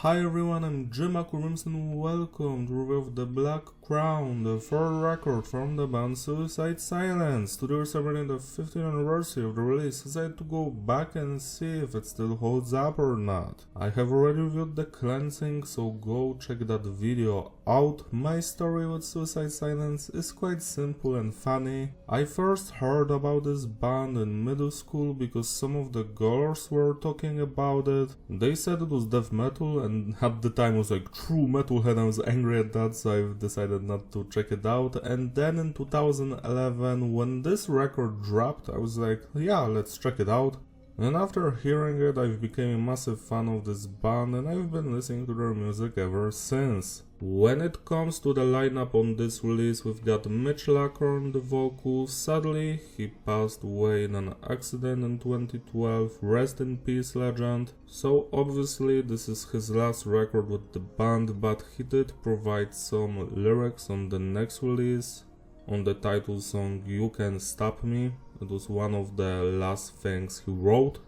Hi everyone, I'm Jim Akurums and welcome to review of The Black Crown, the third record from the band Suicide Silence. Today we're celebrating the 15th anniversary of the release. I decided to go back and see if it still holds up or not. I have already reviewed The Cleansing, so go check that video out. My story with Suicide Silence is quite simple and funny. I first heard about this band in middle school because some of the girls were talking about it. They said it was death metal, and at the time I was like true metalhead and I was angry at that, so I decided not to check it out. And then in 2011, when this record dropped, I was like, yeah, let's check it out. And after hearing it, I've become a massive fan of this band and I've been listening to their music ever since. When it comes to the lineup on this release, we've got Mitch Lacker on the vocals. Sadly, he passed away in an accident in 2012, rest in peace legend. So obviously this is his last record with the band, but he did provide some lyrics on the next release, on the title song You Can Stop Me. It was one of the last things he wrote.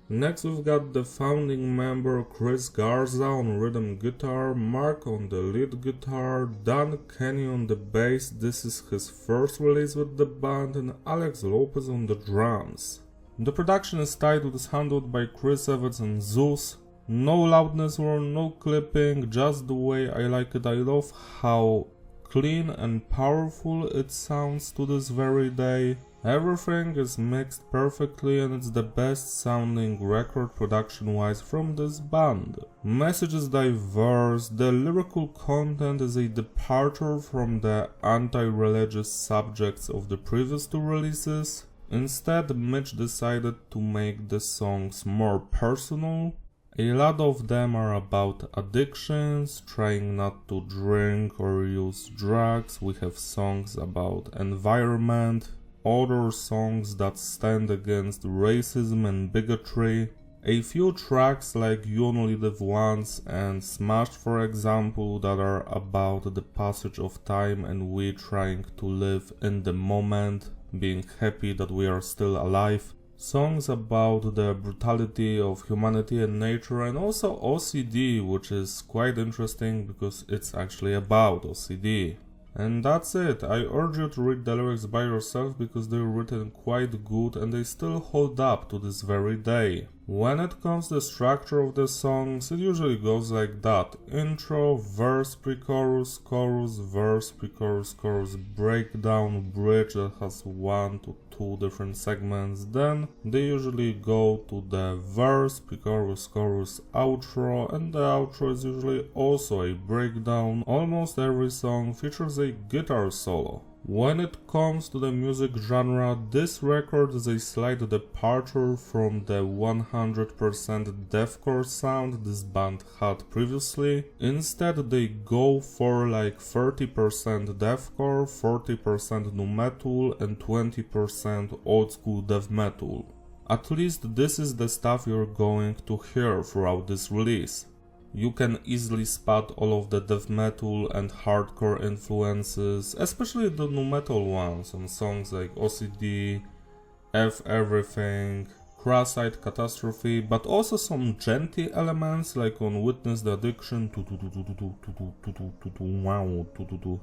Next we've got the founding member Chris Garza on rhythm guitar, Mark on the lead guitar, Dan Kenny on the bass, this is his first release with the band, and Alex Lopez on the drums. The production is titled is handled by Chris Evans and Zeus. No loudness or no clipping, just the way I like it. I love how clean and powerful it sounds to this very day. Everything is mixed perfectly and it's the best sounding record production wise from this band. Message is diverse, the lyrical content is a departure from the anti-religious subjects of the previous two releases. Instead, Mitch decided to make the songs more personal. A lot of them are about addictions, trying not to drink or use drugs. We have songs about environment, other songs that stand against racism and bigotry. A few tracks like You Only Live Once and Smashed, for example, that are about the passage of time and we trying to live in the moment, being happy that we are still alive. Songs about the brutality of humanity and nature, and also O.C.D, which is quite interesting because it's actually about O.C.D. And that's it. I urge you to read the lyrics by yourself because they're written quite good and they still hold up to this very day. When it comes to the structure of the songs, it usually goes like that. Intro, verse, pre-chorus, chorus, verse, pre-chorus, chorus, breakdown, bridge that has 1 to 2 different segments. Then they usually go to the verse, pre-chorus, chorus, outro, and the outro is usually also a breakdown. Almost every song features a guitar solo. When it comes to the music genre, this record is a slight departure from the 100% deathcore sound this band had previously. Instead, they go for like 30% deathcore, 40% nu metal and 20% old school death metal. At least this is the stuff you're going to hear throughout this release. You can easily spot all of the death metal and hardcore influences, especially the nu metal ones on songs like O.C.D, F Everything, Cross-Eyed Catastrophe, but also some genty elements like on Witness the Addiction.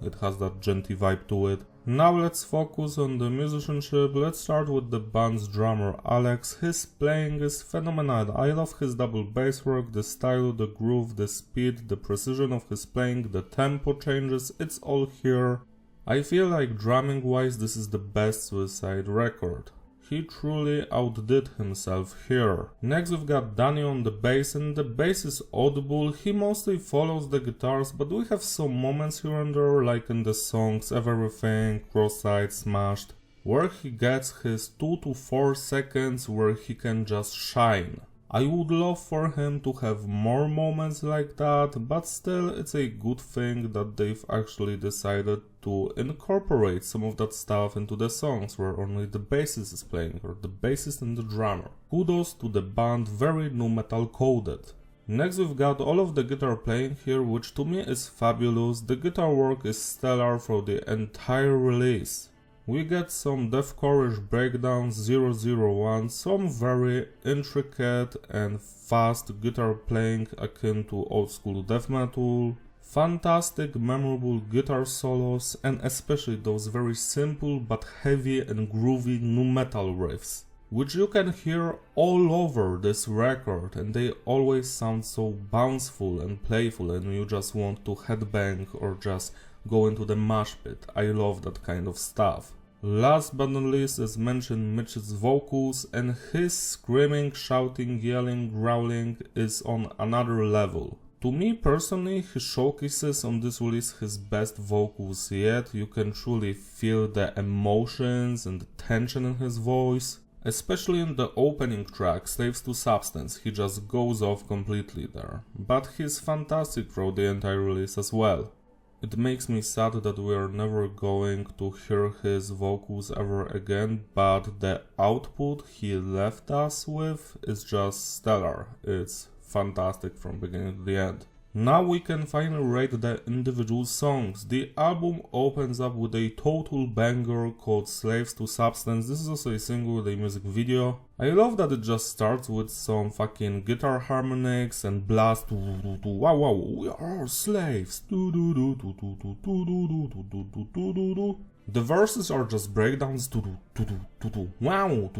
It has that genty vibe to it. Now let's focus on the musicianship. Let's start with the band's drummer Alex. His playing is phenomenal. I love his double bass work, the style, the groove, the speed, the precision of his playing, the tempo changes, it's all here. I feel like drumming wise this is the best Suicide record. He truly outdid himself here. Next we've got Danny on the bass, and the bass is audible. He mostly follows the guitars, but we have some moments here and there, like in the songs Everything, Cross-Eyed, Smashed, where he gets his 2 to 4 seconds where he can just shine. I would love for him to have more moments like that, but still it's a good thing that they've actually decided to incorporate some of that stuff into the songs where only the bassist is playing, or the bassist and the drummer. Kudos to the band, very nu metal coded. Next we've got all of the guitar playing here, which to me is fabulous. The guitar work is stellar for the entire release. We get some deathcore-ish breakdowns 001, some very intricate and fast guitar playing akin to old school death metal, fantastic memorable guitar solos, and especially those very simple but heavy and groovy nu metal riffs, which you can hear all over this record, and they always sound so bounceful and playful and you just want to headbang or just go into the mosh pit. I love that kind of stuff. Last but not least, as mentioned, Mitch's vocals, and his screaming, shouting, yelling, growling is on another level. To me personally, he showcases on this release his best vocals yet. You can truly feel the emotions and the tension in his voice. Especially in the opening track, Slaves to Substance, he just goes off completely there. But he's fantastic throughout the entire release as well. It makes me sad that we are never going to hear his vocals ever again, but the output he left us with is just stellar. It's fantastic from beginning to the end. Now we can finally rate the individual songs. The album opens up with a total banger called Slaves to Substance. This is also a single with a music video. I love that it just starts with some fucking guitar harmonics and blast. Wow, wow, we are all slaves. The verses are just breakdowns. Wow.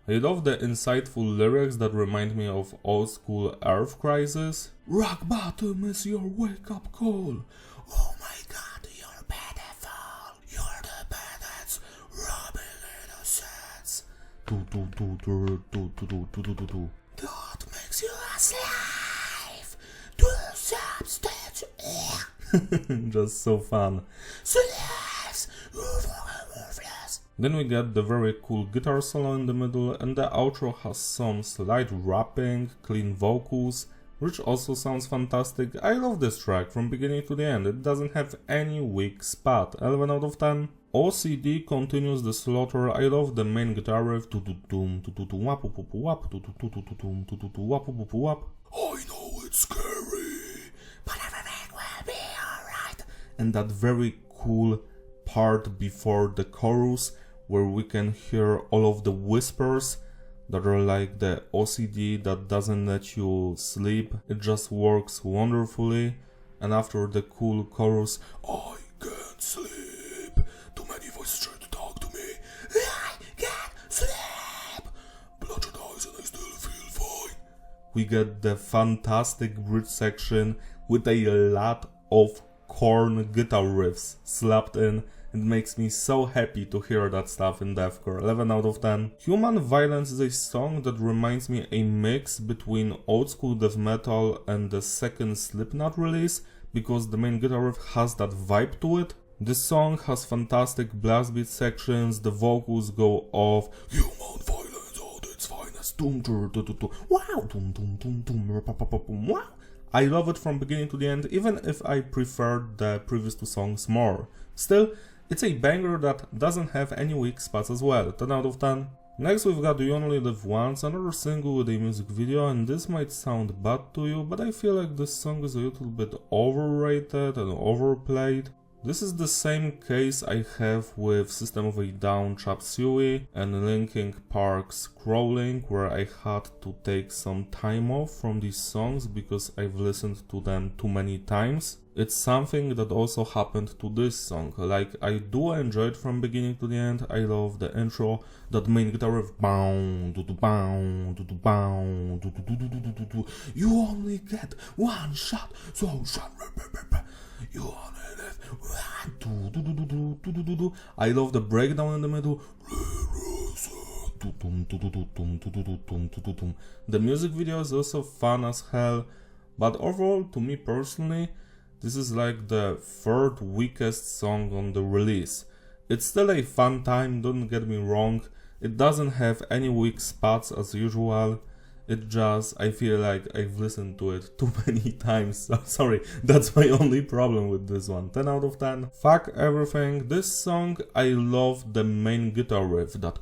I love the insightful lyrics that remind me of old school Earth Crisis. Rock bottom is your wake up call. Oh my god, you're beautiful. You're the bandits robbing innocents. God makes you a slave to substance. Just so fun. Slaves, worthless. Then we get the very cool guitar solo in the middle, and the outro has some slight rapping, clean vocals, which also sounds fantastic. I love this track from beginning to the end. It doesn't have any weak spot. 11 out of 10. O.C.D continues the slaughter. I love the main guitar riff. I know it's scary, but everything will be alright. And that very cool part before the chorus, where we can hear all of the whispers that are like the O.C.D that doesn't let you sleep. It just works wonderfully. And after the cool chorus, I can't sleep. Too many voices try to talk to me. I can't sleep. Blood your eyes and I still feel fine. We get the fantastic bridge section with a lot of Korn guitar riffs slapped in. It makes me so happy to hear that stuff in deathcore. 11 out of 10. Human Violence is a song that reminds me a mix between old school death metal and the second Slipknot release, because the main guitar riff has that vibe to it. This song has fantastic blast beat sections, the vocals go off. Human Violence at its finest. Wow. I love it from beginning to the end, even if I preferred the previous two songs more. Still, it's a banger that doesn't have any weak spots as well. 10 out of 10. Next we've got You Only Live Once, another single with a music video, and this might sound bad to you, but I feel like this song is a little bit overrated and overplayed. This is the same case I have with System of a Down Chop Suey and Linkin Park's Crawling, where I had to take some time off from these songs because I've listened to them too many times. It's something that also happened to this song. Like, I do enjoy it from beginning to the end. I love the intro, that main guitar riff. You only get one shot, so shot. You only live one. I love the breakdown in the middle. The music video is also fun as hell, but overall, to me personally, this is like the third weakest song on the release. It's still a fun time, don't get me wrong. It doesn't have any weak spots as usual. It just, I feel like I've listened to it too many times. So, sorry, that's my only problem with this one. 10 out of 10. Fuck everything. This song, I love the main guitar riff. That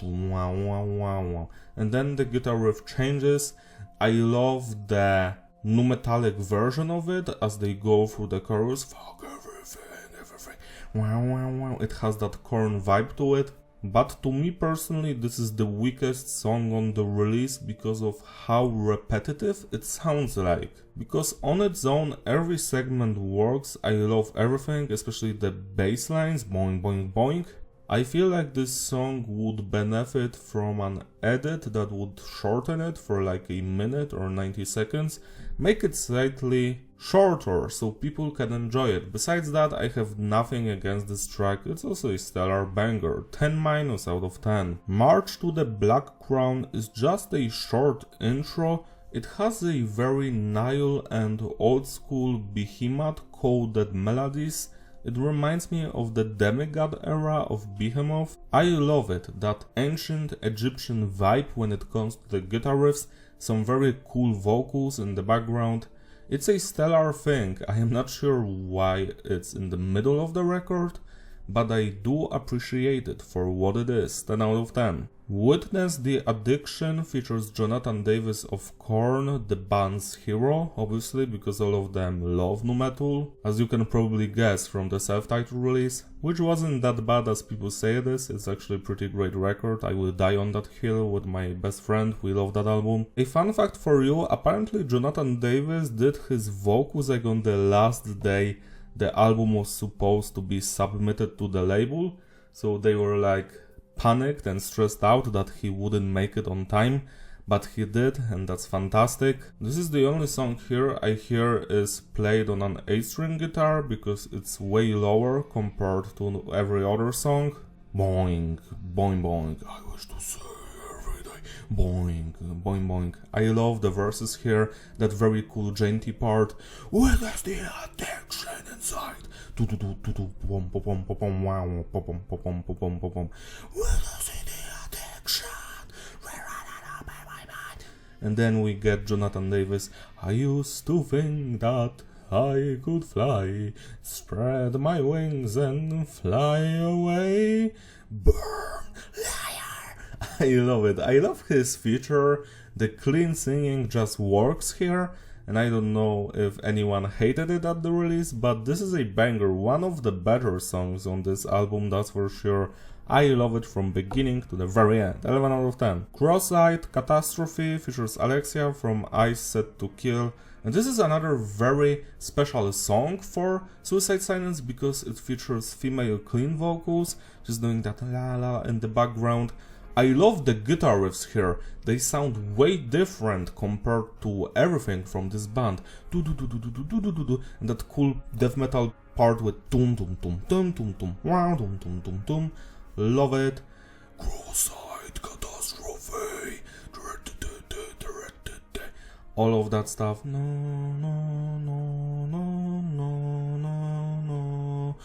Wow, wow, wow, wow. And then the guitar riff changes. I love the nu metallic version of it as they go through the chorus. Fuck everything, everything. Wow, wow, wow. It has that Korn vibe to it. But to me personally, this is the weakest song on the release because of how repetitive it sounds like. Because on its own, every segment works. I love everything, especially the bass lines, boing, boing, boing. I feel like this song would benefit from an edit that would shorten it for like a minute or 90 seconds, make it slightly shorter so people can enjoy it. Besides that, I have nothing against this track, it's also a stellar banger, 10 minus out of 10. March to the Black Crown is just a short intro. It has a very Nile and old school Behemoth coded melodies. It reminds me of the demigod era of Behemoth. I love it, that ancient Egyptian vibe when it comes to the guitar riffs, some very cool vocals in the background. It's a stellar thing. I am not sure why it's in the middle of the record, but I do appreciate it for what it is, 10 out of 10. Witness the Addiction features Jonathan Davis of Korn, the band's hero, obviously because all of them love nu metal, as you can probably guess from the self-titled release, which wasn't that bad as people say it is. It's actually a pretty great record. I will die on that hill with my best friend, we love that album. A fun fact for you, apparently Jonathan Davis did his vocals like on the last day the album was supposed to be submitted to the label, so they were like panicked and stressed out that he wouldn't make it on time, but he did, and that's fantastic. This is the only song here I hear is played on an 8-string guitar because it's way lower compared to every other song. Boing, boing, boing, I wish to say every day, boing, boing, boing. I love the verses here, that very cool jaunty part. Where's the addiction inside? And then we get Jonathan Davis. I used to think that I could fly, spread my wings and fly away. Burn, liar! I love it. I love his feature. The clean singing just works here. And I don't know if anyone hated it at the release, but this is a banger, one of the better songs on this album, that's for sure. I love it from beginning to the very end, 11 out of 10. Cross-eyed Catastrophe features Alexia from Ice Set to Kill, and this is another very special song for Suicide Silence because it features female clean vocals, just doing that la la in the background. I love the guitar riffs here, they sound way different compared to everything from this band. And that cool death metal part with tum tum tum tum tum tum wow tum tum tum tum. Love it. Cross-eyed Catastrophe. All of that stuff. No, no, no, no, no, no, no.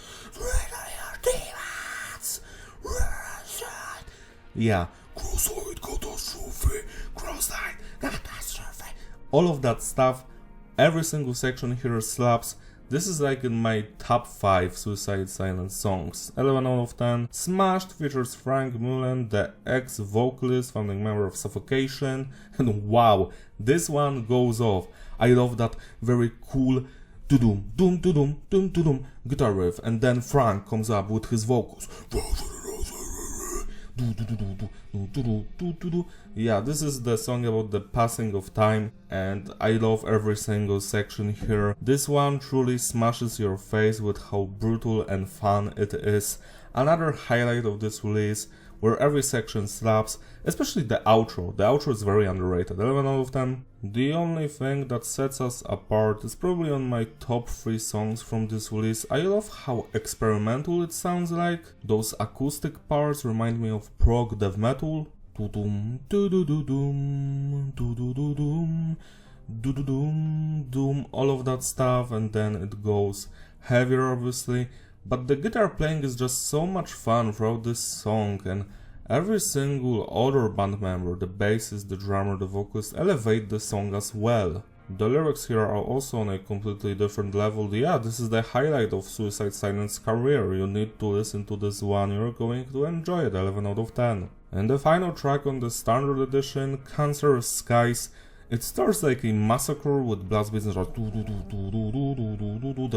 Yeah, cross-eyed Catastrophe, cross-eyed Catastrophe. All of that stuff, every single section here slaps. This is like in my top 5 Suicide Silence songs. 11 out of 10. Smashed features Frank Mullen, the ex-vocalist, founding member of Suffocation. And wow, this one goes off. I love that very cool do-doom, doom, do-doom, doom, do-doom guitar riff. And then Frank comes up with his vocals. Yeah, this is the song about the passing of time, and I love every single section here. This one truly smashes your face with how brutal and fun it is. Another highlight of this release, where every section slaps, especially the outro. The outro is very underrated, 11 out of 10. The only thing that sets us apart is probably on my top 3 songs from this release. I love how experimental it sounds like. Those acoustic parts remind me of prog death metal. Do-doom, do-do-do-doom, do-do-do-doom, do-do-doom, all of that stuff, and then it goes heavier obviously. But the guitar playing is just so much fun throughout this song, and every single other band member, the bassist, the drummer, the vocalist, elevate the song as well. The lyrics here are also on a completely different level. Yeah, this is the highlight of Suicide Silence career. You need to listen to this one, you're going to enjoy it, 11 out of 10. And the final track on the standard edition, Cancerous Skies. It starts like a massacre with blast beats and the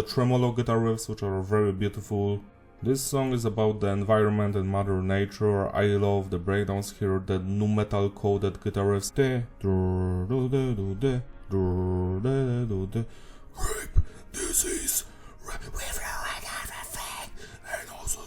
tremolo guitar riffs, which are very beautiful. This song is about the environment and Mother Nature. I love the breakdowns here, the nu metal coded guitar riffs. Rape, disease, we've ruined everything, and also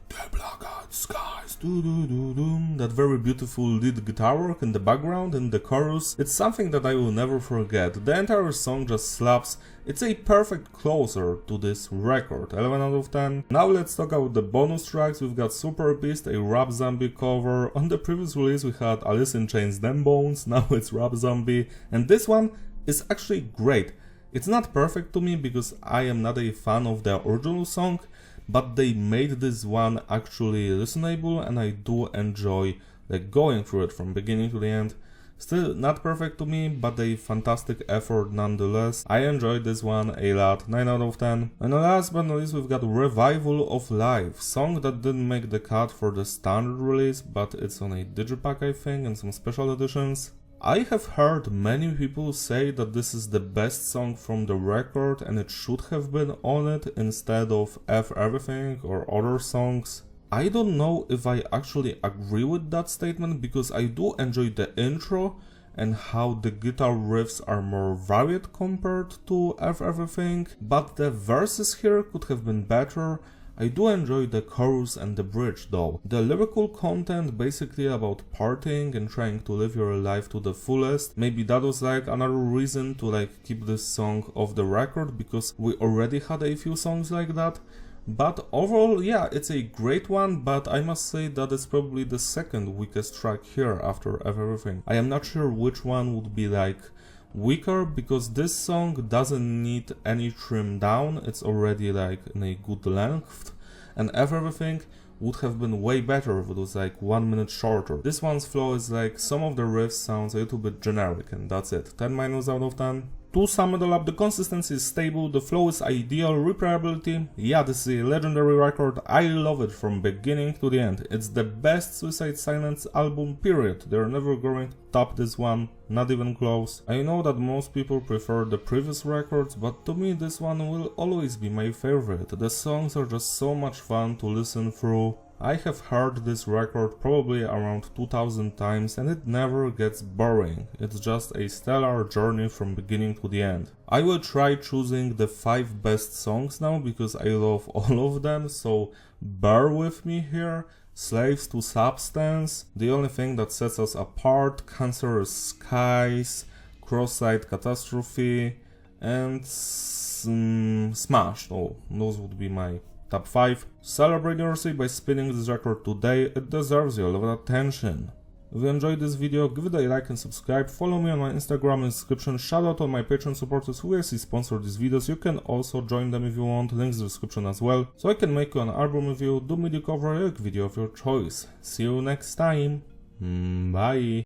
the blackout skies. That very beautiful lead guitar work in the background and the chorus, it's something that I will never forget. The entire song just slaps. It's a perfect closer to this record, 11 out of 10. Now let's talk about the bonus tracks. We've got Superbeast, a Rap Zombie cover. On the previous release we had Alice in Chains, Them Bones, now it's Rap Zombie, and this one is actually great. It's not perfect to me because I am not a fan of the original song, but they made this one actually listenable and I do enjoy like going through it from beginning to the end. Still not perfect to me, but a fantastic effort nonetheless. I enjoyed this one a lot, 9 out of 10. And last but not least we've got Revival of Life, song that didn't make the cut for the standard release, but it's on a digipack I think and some special editions. I have heard many people say that this is the best song from the record and it should have been on it instead of F Everything or other songs. I don't know if I actually agree with that statement because I do enjoy the intro and how the guitar riffs are more varied compared to F Everything, but the verses here could have been better. I do enjoy the chorus and the bridge though. The lyrical content basically about partying and trying to live your life to the fullest. Maybe that was like another reason to like keep this song off the record because we already had a few songs like that. But overall, yeah, it's a great one, but I must say that it's probably the second weakest track here after Everything. I am not sure which one would be like weaker because this song doesn't need any trim down, it's already like in a good length, and Everything would have been way better if it was like 1 minute shorter. This one's flaw is like some of the riffs sounds a little bit generic and that's it, 10 minus out of 10. To sum it all up, the consistency is stable, the flow is ideal, replayability, yeah, this is a legendary record, I love it from beginning to the end. It's the best Suicide Silence album period, they're never going to top this one, not even close. I know that most people prefer the previous records, but to me this one will always be my favorite. The songs are just so much fun to listen through. I have heard this record probably around 2000 times and it never gets boring. It's just a stellar journey from beginning to the end. I will try choosing the 5 best songs now because I love all of them, so bear with me here. Slaves to Substance, The Only Thing That Sets Us Apart, Cancerous Skies, Cross-Eyed Catastrophe, and Smash. Oh, those would be my top 5. Celebrate your sleep by spinning this record today, it deserves your level of attention. If you enjoyed this video, give it a like and subscribe, follow me on my Instagram in the description, shout out on my Patreon supporters who actually sponsor these videos, you can also join them if you want, links in the description as well, so I can make you an album review, do media cover, lyric video of your choice. See you next time, bye!